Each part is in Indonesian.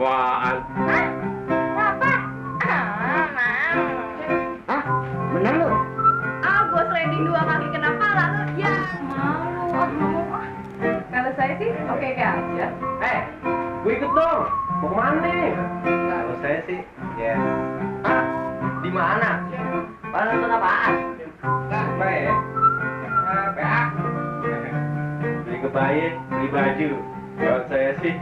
apaan? Hah? Apa? Ah, mau. Hah? Bener lu? Ah, gua sliding 2 kaki kena pala lu. Ya, mau. Kalau saya sih oke aja. Gue ikut dong. Mau kemana nih? Kalau saya sih, ya. Hah? Di mana? Pada nonton apaan? Apa ya? PA. Beli kebaya, beli baju. Kalau saya sih,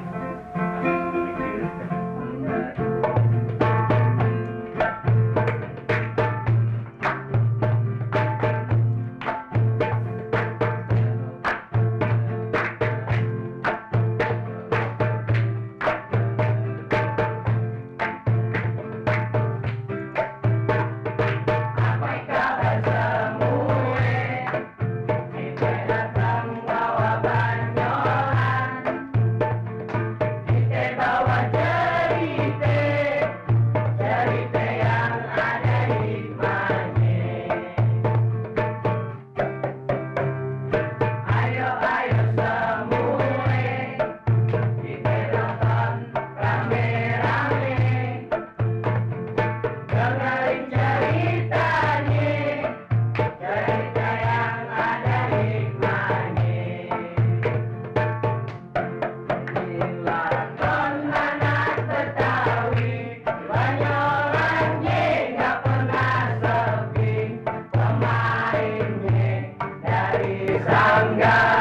Sangga